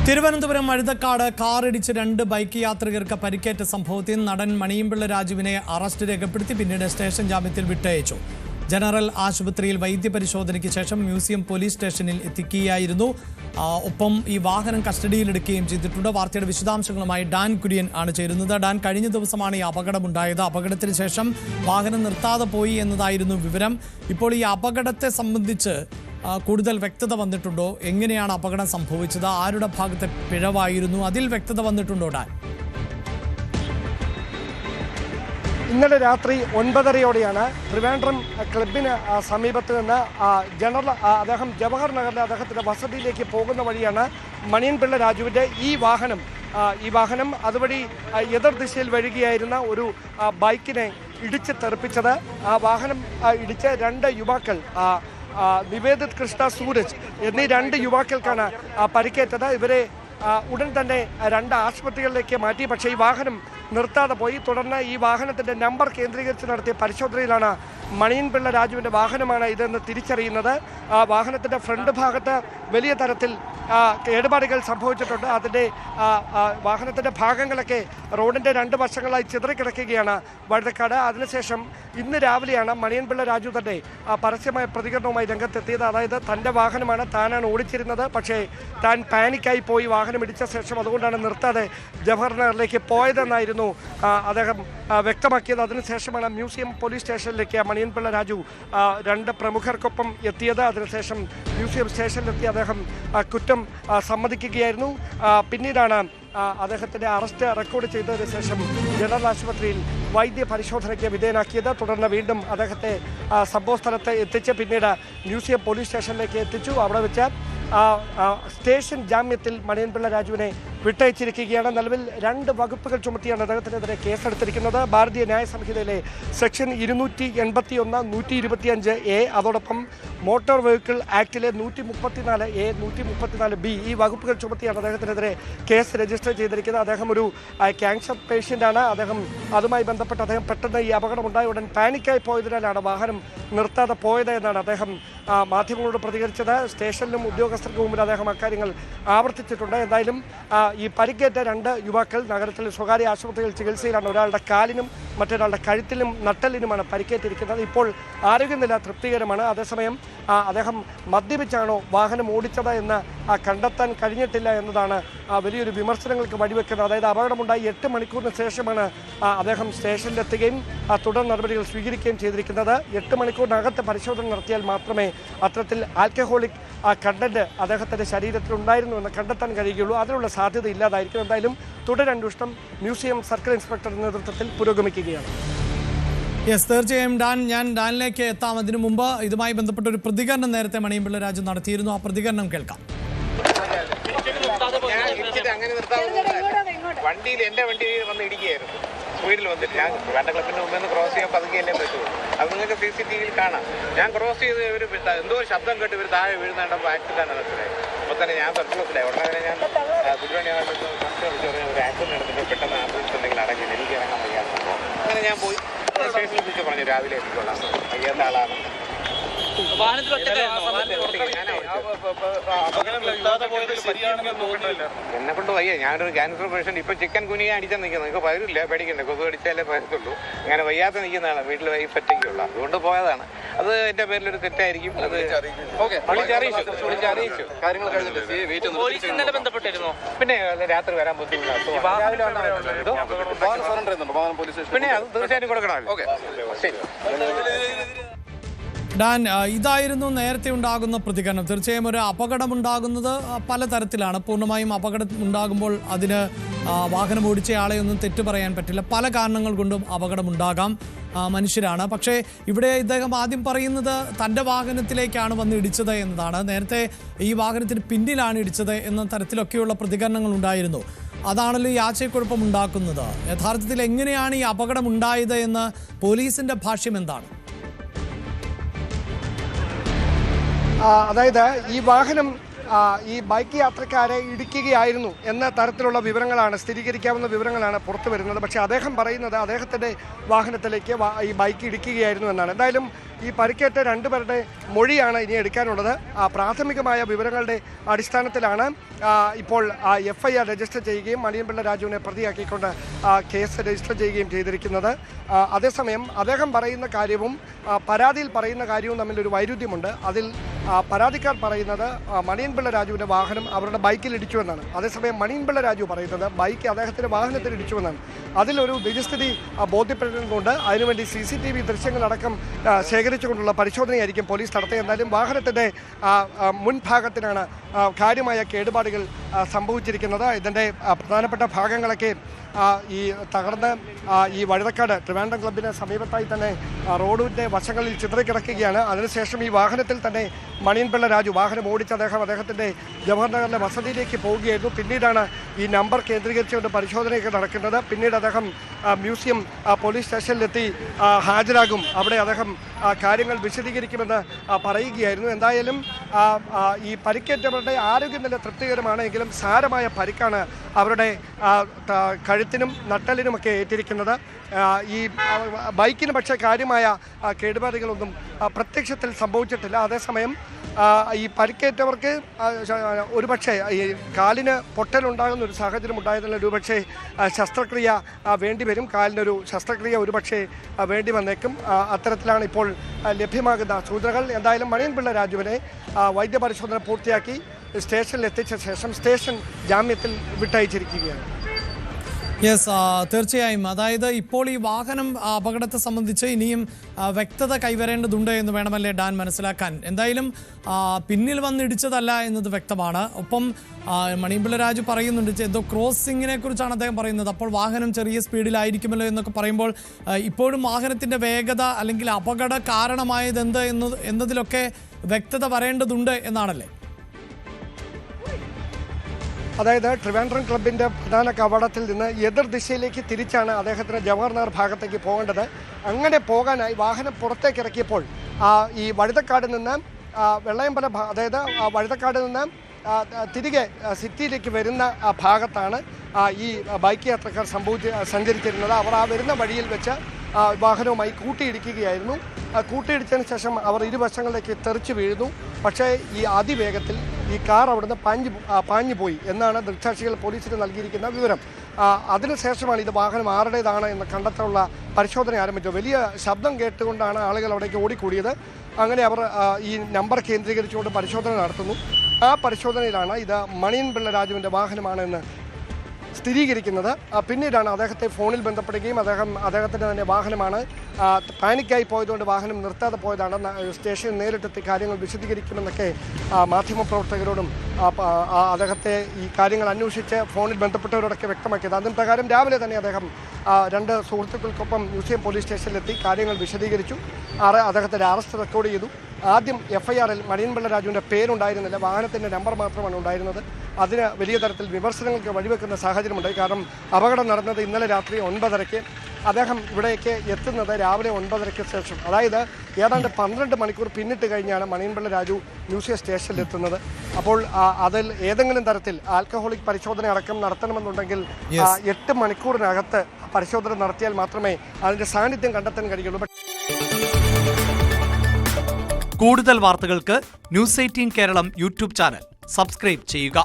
തിരുവനന്തപുരം മഴുതക്കാട് കാറിടിച്ച് 2 ബൈക്ക് യാത്രികർക്ക് പരിക്കേറ്റ സംഭവത്തിൽ നടൻ മണിയമ്പിള്ള രാജുവിനെ അറസ്റ്റ് രേഖപ്പെടുത്തി പിന്നീട് സ്റ്റേഷൻ ജാമ്യത്തിൽ വിട്ടയച്ചു. ജനറൽ ആശുപത്രിയിൽ വൈദ്യപരിശോധനയ്ക്ക് ശേഷം മ്യൂസിയം പോലീസ് സ്റ്റേഷനിൽ എത്തിക്കുകയായിരുന്നു. ഒപ്പം ഈ വാഹനം കസ്റ്റഡിയിലെടുക്കുകയും ചെയ്തിട്ടുണ്ട്. വാർത്തയുടെ വിശദാംശങ്ങളുമായി ഡാൻ കുര്യൻ ആണ് ചേരുന്നത്. ഡാൻ, കഴിഞ്ഞ ദിവസമാണ് ഈ അപകടമുണ്ടായത്. അപകടത്തിന് ശേഷം വാഹനം നിർത്താതെ പോയി എന്നതായിരുന്നു വിവരം. ഇപ്പോൾ ഈ അപകടത്തെ സംബന്ധിച്ച് കൂടുതൽ വ്യക്തത വന്നിട്ടുണ്ടോ? എങ്ങനെയാണ് അപകടം സംഭവിച്ചത്? ആരുടെ ഭാഗത്തെ പിഴവായിരുന്നു? അതിൽ വ്യക്തത വന്നിട്ടുണ്ടോ ഡാൻ? ഇന്നലെ രാത്രി 9:30യോടെയാണ് ട്രിവാൻഡ്രം ക്ലബിന് സമീപത്ത് നിന്ന് അദ്ദേഹം ജവഹർ നഗറിലെ അദ്ദേഹത്തിൻ്റെ വസതിയിലേക്ക് പോകുന്ന വഴിയാണ് മണിയൻപിള്ള രാജുവിൻ്റെ ഈ വാഹനം അതുവഴി എതിർ ദിശയിൽ വരികയായിരുന്ന ഒരു ബൈക്കിനെ ഇടിച്ച് തെറിപ്പിച്ചത്. ആ വാഹനം ഇടിച്ച 2 യുവാക്കൾ നിവേദിത് കൃഷ്ണ സൂരജ് എന്നീ 2 യുവാക്കൾക്കാണ് പരിക്കേറ്റത്. ഇവരെ ഉടൻ തന്നെ 2 ആശുപത്രികളിലേക്ക് മാറ്റി. പക്ഷേ ഈ വാഹനം നിർത്താതെ പോയി. തുടർന്ന് ഈ വാഹനത്തിൻ്റെ നമ്പർ കേന്ദ്രീകരിച്ച് നടത്തിയ പരിശോധനയിലാണ് മണിയൻപിള്ള രാജുവിൻ്റെ വാഹനമാണ് ഇതെന്ന് തിരിച്ചറിയുന്നത്. വാഹനത്തിൻ്റെ ഫ്രണ്ട് ഭാഗത്ത് വലിയ തരത്തിൽ കേടുപാടുകൾ സംഭവിച്ചിട്ടുണ്ട്. അതിൻ്റെ വാഹനത്തിൻ്റെ ഭാഗങ്ങളൊക്കെ റോഡിൻ്റെ 2 വശങ്ങളായി ചിതറിക്കിടക്കുകയാണ് വഴുതക്കാട്. അതിനുശേഷം ഇന്ന് രാവിലെയാണ് മണിയൻപിള്ള രാജു തന്നെ പരസ്യമായ പ്രതികരണവുമായി രംഗത്തെത്തിയത്. അതായത് തൻ്റെ വാഹനമാണ്, താനാണ് ഓടിച്ചിരുന്നത്, പക്ഷേ താൻ പാനിക്കായി പോയി വാഹനം ഇടിച്ച ശേഷം അതുകൊണ്ടാണ് നിർത്താതെ ജവഹർ നഗറിലേക്ക് പോയതെന്നായിരുന്നു അദ്ദേഹം വ്യക്തമാക്കിയത്. അതിനുശേഷമാണ് മ്യൂസിയം പോലീസ് സ്റ്റേഷനിലേക്ക് മണിയൻപിള്ള രാജു 2 പ്രമുഖർക്കൊപ്പം എത്തിയത്. അതിനുശേഷം മ്യൂസിയം സ്റ്റേഷനിലെത്തി അദ്ദേഹം കുറ്റം സമ്മതിക്കുകയായിരുന്നു. പിന്നീടാണ് അദ്ദേഹത്തിൻ്റെ അറസ്റ്റ് റെക്കോർഡ് ചെയ്തതിനു ശേഷം ജനറൽ ആശുപത്രിയിൽ വൈദ്യ പരിശോധനയ്ക്ക് വിധേയനാക്കിയത്. തുടർന്ന് വീണ്ടും അദ്ദേഹത്തെ സംഭവ സ്ഥലത്ത് എത്തിച്ച് പിന്നീട് മ്യൂസിയം പോലീസ് സ്റ്റേഷനിലേക്ക് എത്തിച്ചു. അവിടെ വെച്ച് സ്റ്റേഷൻ ജാമ്യത്തിൽ മണിയൻപിള്ള രാജുവിനെ വിട്ടയച്ചിരിക്കുകയാണ്. നിലവിൽ 2 വകുപ്പുകൾ ചുമത്തിയാണ് അദ്ദേഹത്തിനെതിരെ കേസെടുത്തിരിക്കുന്നത്. ഭാരതീയ ന്യായ സംഹിതയിലെ സെക്ഷൻ 281, 125A, അതോടൊപ്പം മോട്ടോർ വെഹിക്കിൾ ആക്ടിലെ 134A, 134B ഈ വകുപ്പുകൾ ചുമത്തിയാണ് അദ്ദേഹത്തിനെതിരെ കേസ് രജിസ്റ്റർ ചെയ്തിരിക്കുന്നത്. അദ്ദേഹം ഒരു ക്യാൻസർ പേഷ്യൻ്റാണ്. അതുമായി ബന്ധപ്പെട്ട് അദ്ദേഹം പെട്ടെന്ന് ഈ അപകടമുണ്ടായ ഉടൻ പാനിക്കായി പോയതിനാലാണ് വാഹനം നിർത്താതെ പോയത് എന്നാണ് അദ്ദേഹം മാധ്യമങ്ങളോട് പ്രതികരിച്ചത്. സ്റ്റേഷനിലും ഉദ്യോഗസ്ഥർക്ക് മുമ്പിൽ അദ്ദേഹം അക്കാര്യങ്ങൾ ആവർത്തിച്ചിട്ടുണ്ട്. എന്തായാലും ഈ പരിക്കേറ്റ 2 യുവാക്കൾ നഗരത്തിൽ സ്വകാര്യ ആശുപത്രിയിൽ ചികിത്സയിലാണ്. ഒരാളുടെ കാലിനും മറ്റൊരാളുടെ കഴുത്തിലും നട്ടലിനുമാണ് പരിക്കേറ്റിരിക്കുന്നത്. ഇപ്പോൾ ആരോഗ്യനില തൃപ്തികരമാണ്. അതേസമയം അദ്ദേഹം മദ്യപിച്ചാണോ വാഹനം ഓടിച്ചത് എന്ന് കണ്ടെത്താൻ കഴിഞ്ഞിട്ടില്ല എന്നതാണ് വലിയൊരു വിമർശനങ്ങൾക്ക് വഴിവെക്കുന്നത്. അതായത് അപകടമുണ്ടായി 8 മണിക്കൂറിന് ശേഷമാണ് അദ്ദേഹം സ്റ്റേഷനിലെത്തുകയും തുടർ നടപടികൾ സ്വീകരിക്കുകയും ചെയ്തിരിക്കുന്നത്. 8 മണിക്കൂറിനകത്ത് പരിശോധന നടത്തിയാൽ മാത്രമേ അത്തരത്തിൽ ആൽക്കഹോളിക് കണ്ടന്റ് അദ്ദേഹത്തിൻ്റെ ശരീരത്തിൽ ഉണ്ടായിരുന്നു എന്ന് കണ്ടെത്താൻ കഴിയുകയുള്ളൂ. അതിനുള്ള സാധ്യത ഇല്ലാതായിരിക്കും. എന്തായാലും തുടരന്വേഷണം മ്യൂസിയം സർക്കിൾ ഇൻസ്പെക്ടറുടെ നേതൃത്വത്തിൽ പുരോഗമിക്കുകയാണ്. യെസ്, തീർച്ചയായും ഞാൻ ഡാനിലേക്ക് എത്താം. അതിനു മുമ്പ് ഇതുമായി ബന്ധപ്പെട്ട ഒരു പ്രതികരണം നേരത്തെ മണിയൻപിള്ള രാജു നടത്തിയിരുന്നു. ആ പ്രതികരണം കേൾക്കാം. എൻ്റെ വണ്ടി വന്ന് ഇടിക്കുകയായിരുന്നു. സ്പീഡിൽ വന്നിട്ട് ഞാൻ വേണ്ട ക്ലബിൻ്റെ മുമ്പ് നിന്ന് ക്രോസ് ചെയ്യാൻ പതുങ്ങിയല്ലേ പറ്റുള്ളൂ. അത് നിങ്ങൾക്ക് CCTVയിൽ കാണാം. ഞാൻ ക്രോസ് ചെയ്ത് ഇവർ എന്തോ ഒരു ശബ്ദം കേട്ട് ഇവർ താഴെ വീഴുന്നുണ്ടപ്പോൾ ആക്സിഡൻ്റ് നടത്തിയത്. അപ്പോൾ തന്നെ ഞാൻ സർക്കുലത്തിലായി. ഉടനെ ഞാൻ ഗുരുവാണി ഒരു ആക്സിഡൻറ്റ് നടത്തിയിട്ട് പെട്ടെന്ന് ആംബുലൻസ് എന്തെങ്കിലും അടങ്ങില്ല, എനിക്ക് ഇറങ്ങാൻ വയ്യാത്ത. അങ്ങനെ ഞാൻ പോയി സ്റ്റേഷനിൽ വിളിച്ച് പറഞ്ഞു രാവിലെ എത്തിക്കൊള്ളാം, വയ്യാത്ത ആളാണ്. എന്നെ കൊണ്ട് വയ്യ. ഞാനൊരു ക്യാൻസർ പേഷ്യൻ്റ്. ഇപ്പം ചിക്കൻ കുനിയെ അടിച്ചാൽ നിൽക്കുന്നത്. നിങ്ങൾക്ക് പകരില്ല, പേടിക്കണ്ടേ, കൊതു അടിച്ചാലേ പരത്തുള്ളൂ. അങ്ങനെ വയ്യാത്ത നിൽക്കുന്നതാണ്. വീട്ടിൽ വൈഫ് ഒറ്റയ്ക്കുള്ള, അതുകൊണ്ട് പോയതാണ്. അത് എൻ്റെ പേരിലൊരു തെറ്റായിരിക്കും. അത് വിളിച്ചറിയിച്ചു. കാര്യങ്ങൾ ബന്ധപ്പെട്ടിരുന്നു. പിന്നെ രാത്രി വരാൻ ബുദ്ധിമുട്ടാണ്. പിന്നെ അത് തീർച്ചയായിട്ടും കൊടുക്കണമല്ലോ. ശരി ഡാൻ, ഇതായിരുന്നു നേരത്തെ ഉണ്ടാകുന്ന പ്രതികരണം. തീർച്ചയായും ഒരു അപകടമുണ്ടാകുന്നത് പലതരത്തിലാണ്. പൂർണ്ണമായും അപകടം ഉണ്ടാകുമ്പോൾ അതിന് വാഹനം ഓടിച്ചയാളെ ഒന്നും തെറ്റു പറയാൻ പറ്റില്ല. പല കാരണങ്ങൾ കൊണ്ടും അപകടമുണ്ടാകാം, മനുഷ്യരാണ്. പക്ഷേ ഇവിടെ ഇദ്ദേഹം ആദ്യം പറയുന്നത് തൻ്റെ വാഹനത്തിലേക്കാണ് വന്ന് ഇടിച്ചത് എന്നതാണ്. നേരത്തെ ഈ വാഹനത്തിന് പിന്നിലാണ് ഇടിച്ചത് എന്ന തരത്തിലൊക്കെയുള്ള പ്രതികരണങ്ങൾ ഉണ്ടായിരുന്നു. അതാണല്ലോ ഈ ആശയക്കുഴപ്പം ഉണ്ടാക്കുന്നത്. യഥാർത്ഥത്തിൽ എങ്ങനെയാണ് ഈ അപകടം ഉണ്ടായത് എന്ന് പോലീസിൻ്റെ ഭാഷ്യം എന്താണ്? അതായത് ഈ വാഹനം ഈ ബൈക്ക് യാത്രക്കാരെ ഇടിക്കുകയായിരുന്നു എന്ന തരത്തിലുള്ള വിവരങ്ങളാണ്, സ്ഥിരീകരിക്കാവുന്ന വിവരങ്ങളാണ് പുറത്തു വരുന്നത്. പക്ഷേ അദ്ദേഹം പറയുന്നത് അദ്ദേഹത്തിൻ്റെ വാഹനത്തിലേക്ക് ഈ ബൈക്ക് ഇടിക്കുകയായിരുന്നു എന്നാണ്. എന്തായാലും ഈ പരിക്കേറ്റ രണ്ടുപേരുടെ മൊഴിയാണ് ഇനി എടുക്കാനുള്ളത്. പ്രാഥമികമായ വിവരങ്ങളുടെ അടിസ്ഥാനത്തിലാണ് ഇപ്പോൾ FIR രജിസ്റ്റർ ചെയ്യുകയും മണിയൻപിള്ള രാജുവിനെ പ്രതിയാക്കിക്കൊണ്ട് കേസ് രജിസ്റ്റർ ചെയ്യുകയും ചെയ്തിരിക്കുന്നത്. അതേസമയം അദ്ദേഹം പറയുന്ന കാര്യവും പരാതിയിൽ പറയുന്ന കാര്യവും തമ്മിലൊരു വൈരുദ്ധ്യമുണ്ട്. അതിൽ പരാതിക്കാർ പറയുന്നത് മണിയൻപിള്ള രാജുവിൻ്റെ വാഹനം അവരുടെ ബൈക്കിൽ ഇടിച്ചുവെന്നാണ്. അതേസമയം മണിയൻപിള്ള രാജു പറയുന്നത് ബൈക്ക് അദ്ദേഹത്തിൻ്റെ വാഹനത്തിൽ ഇടിച്ചുവെന്നാണ്. അതിലൊരു നിജസ്ഥിതി ബോധ്യപ്പെടുന്നതുകൊണ്ട് അതിനുവേണ്ടി CCTV ദൃശ്യങ്ങളടക്കം ശേഖരിച്ചുകൊണ്ടുള്ള പരിശോധനയായിരിക്കും പോലീസ് നടത്തിയത്. എന്നാലും വാഹനത്തിൻ്റെ മുൻഭാഗത്തിനാണ് കാര്യമായ കേടുപാടുകൾ സംഭവിച്ചിരിക്കുന്നത്. ഇതിൻ്റെ പ്രധാനപ്പെട്ട ഭാഗങ്ങളൊക്കെ ഈ തകർന്ന് ഈ വഴുതക്കാട് ട്രിവാൻഡ്രം ക്ലബിന് സമീപത്തായി തന്നെ റോഡിൻ്റെ വശങ്ങളിൽ ചിതറിക്കിടക്കുകയാണ്. അതിനുശേഷം ഈ വാഹനത്തിൽ തന്നെ മണിയൻപിള്ള രാജു വാഹനം ഓടിച്ച് അദ്ദേഹത്തിൻ്റെ ജവഹർ നഗറിലെ വസതിയിലേക്ക് പോവുകയായിരുന്നു. പിന്നീടാണ് ഈ നമ്പർ കേന്ദ്രീകരിച്ചുകൊണ്ട് പരിശോധനയൊക്കെ നടക്കുന്നത്. പിന്നീട് അദ്ദേഹം മ്യൂസിയം പോലീസ് സ്റ്റേഷനിലെത്തി ഹാജരാകും. അവിടെ അദ്ദേഹം കാര്യങ്ങൾ വിശദീകരിക്കുമെന്ന് പറയുകയായിരുന്നു. എന്തായാലും ഈ പരിക്കേറ്റവരുടെ ആരോഗ്യനില തൃപ്തികരമാണ്. എങ്കിലും സാരമായ പരിക്കാണ് അവരുടെ കഴുത്തിനും നട്ടലിനുമൊക്കെ ഏറ്റിരിക്കുന്നത്. ഈ ബൈക്കിന് പക്ഷേ കാര്യമായ കേടുപാടുകളൊന്നും പ്രത്യക്ഷത്തിൽ സംഭവിച്ചിട്ടില്ല. അതേസമയം ഈ പരിക്കേറ്റവർക്ക് ഒരുപക്ഷെ ഈ കാലിന് പൊട്ടലുണ്ടാകുന്ന ഒരു സാഹചര്യം ഉണ്ടായതിനാൽ ഒരുപക്ഷെ ശസ്ത്രക്രിയ വേണ്ടിവരും. കാലിനൊരു ശസ്ത്രക്രിയ ഒരുപക്ഷെ വേണ്ടി വന്നേക്കും. അത്തരത്തിലാണ് ഇപ്പോൾ ലഭ്യമാകുന്ന സൂചനകൾ. എന്തായാലും മണിയൻപിള്ള രാജുവിനെ വൈദ്യപരിശോധന പൂർത്തിയാക്കി സ്റ്റേഷനിൽ എത്തിച്ച ശേഷം സ്റ്റേഷൻ ജാമ്യത്തിൽ വിട്ടയച്ചിരിക്കുകയാണ്. യെസ്, തീർച്ചയായും. അതായത് ഇപ്പോൾ ഈ വാഹനം അപകടത്തെ സംബന്ധിച്ച് ഇനിയും വ്യക്തത കൈവരേണ്ടതുണ്ട് എന്ന് വേണമല്ലേ ഡാൻ മനസ്സിലാക്കാൻ. എന്തായാലും പിന്നിൽ വന്നിടിച്ചതല്ല എന്നത് വ്യക്തമാണ്. ഒപ്പം മണിയൻപിള്ള രാജു പറയുന്നുണ്ട് എന്തോ ക്രോസിങ്ങിനെ കുറിച്ചാണ് അദ്ദേഹം പറയുന്നത്. അപ്പോൾ വാഹനം ചെറിയ സ്പീഡിലായിരിക്കുമല്ലോ എന്നൊക്കെ പറയുമ്പോൾ ഇപ്പോഴും വാഹനത്തിൻ്റെ വേഗത അല്ലെങ്കിൽ അപകട കാരണമായത് എന്ത് എന്നതിലൊക്കെ വ്യക്തത വരേണ്ടതുണ്ട് എന്നാണല്ലേ? അതായത് ട്രിവാൻഡ്രം ക്ലബിൻ്റെ പ്രധാന കവാടത്തിൽ നിന്ന് എതിർ ദിശയിലേക്ക് തിരിച്ചാണ് അദ്ദേഹത്തിന് ജവഹർ നഗർ ഭാഗത്തേക്ക് പോകേണ്ടത്. അങ്ങനെ പോകാനായി വാഹനം പുറത്തേക്ക് ഇറക്കിയപ്പോൾ ഈ വഴുതക്കാട് നിന്ന് വെള്ളയമ്പലം അതായത് വഴുതക്കാട് നിന്ന് തിരികെ സിറ്റിയിലേക്ക് വരുന്ന ഭാഗത്താണ് ഈ ബൈക്ക് യാത്രക്കാർ സഞ്ചരിച്ചിരുന്നത്. അവർ ആ വരുന്ന വഴിയിൽ വെച്ച് വാഹനവുമായി കൂട്ടിയിടിക്കുകയായിരുന്നു. കൂട്ടിയിടിച്ചതിന് ശേഷം അവർ ഇരുവശങ്ങളിലേക്ക് തെറിച്ച് വീഴുന്നു. പക്ഷേ ഈ അതിവേഗത്തിൽ ഈ കാർ അവിടുന്ന് പാഞ്ഞു പോയി എന്നാണ് ദൃക്സാക്ഷികൾ പോലീസിന് നൽകിയിരിക്കുന്ന വിവരം. അതിനുശേഷമാണ് ഇത് വാഹനം ആരുടേതാണ് എന്ന് കണ്ടെത്താനുള്ള പരിശോധന ആരംഭിച്ചത്. വലിയ ശബ്ദം കേട്ടുകൊണ്ടാണ് ആളുകൾ അവിടേക്ക് ഓടിക്കൂടിയത്. അങ്ങനെ അവർ ഈ നമ്പർ കേന്ദ്രീകരിച്ചുകൊണ്ട് പരിശോധന നടത്തുന്നു. ആ പരിശോധനയിലാണ് ഇത് മണിയൻപിള്ള രാജുവിൻ്റെ വാഹനമാണെന്ന് സ്ഥിരീകരിക്കുന്നത്. പിന്നീടാണ് അദ്ദേഹത്തെ ഫോണിൽ ബന്ധപ്പെടുകയും അദ്ദേഹത്തിൻ്റെ തന്നെ വാഹനമാണ്, പാനിക്കായി പോയതുകൊണ്ട് വാഹനം നിർത്താതെ പോയതാണ്, സ്റ്റേഷനിൽ നേരിട്ടെത്തി കാര്യങ്ങൾ വിശദീകരിക്കുമെന്നൊക്കെ മാധ്യമപ്രവർത്തകരോടും അദ്ദേഹത്തെ ഈ കാര്യങ്ങൾ അന്വേഷിച്ച് ഫോണിൽ ബന്ധപ്പെട്ടവരോടൊക്കെ വ്യക്തമാക്കിയത്. അതിന് പ്രകാരം രാവിലെ തന്നെ അദ്ദേഹം രണ്ട് സുഹൃത്തുക്കൾക്കൊപ്പം മ്യൂസിയം പോലീസ് സ്റ്റേഷനിലെത്തി കാര്യങ്ങൾ വിശദീകരിച്ചു. അദ്ദേഹത്തിൻ്റെ അറസ്റ്റ് റെക്കോർഡ് ചെയ്തു. ആദ്യം FIRൽ മണിയൻപിള്ള രാജുവിൻ്റെ പേരുണ്ടായിരുന്നില്ല, വാഹനത്തിൻ്റെ നമ്പർ മാത്രമാണ് ഉണ്ടായിരുന്നത്. അതിന് വലിയ തരത്തിൽ വിമർശനങ്ങൾക്ക് വഴിവെക്കുന്ന സാഹചര്യമുണ്ടായി. കാരണം അപകടം നടന്നത് ഇന്നലെ രാത്രി 9:30. അദ്ദേഹം ഇവിടേക്ക് എത്തുന്നത് രാവിലെ 9:30 ശേഷം, അതായത് ഏതാണ്ട് 12 മണിക്കൂർ പിന്നിട്ട് കഴിഞ്ഞാണ് മണിയൻപിള്ള രാജു മ്യൂസിയം സ്റ്റേഷനിലെത്തുന്നത്. അപ്പോൾ അതിൽ ഏതെങ്കിലും തരത്തിൽ ആൽക്കഹോളിക് പരിശോധന അടക്കം നടത്തണമെന്നുണ്ടെങ്കിൽ 8 മണിക്കൂറിനകത്ത് പരിശോധന നടത്തിയാൽ മാത്രമേ അതിൻ്റെ സാന്നിധ്യം കണ്ടെത്താൻ കഴിയുള്ളൂ. കൂടുതൽ വാർത്തകൾക്ക് News 18 Keralam YouTube channel subscribe ചെയ്യുക.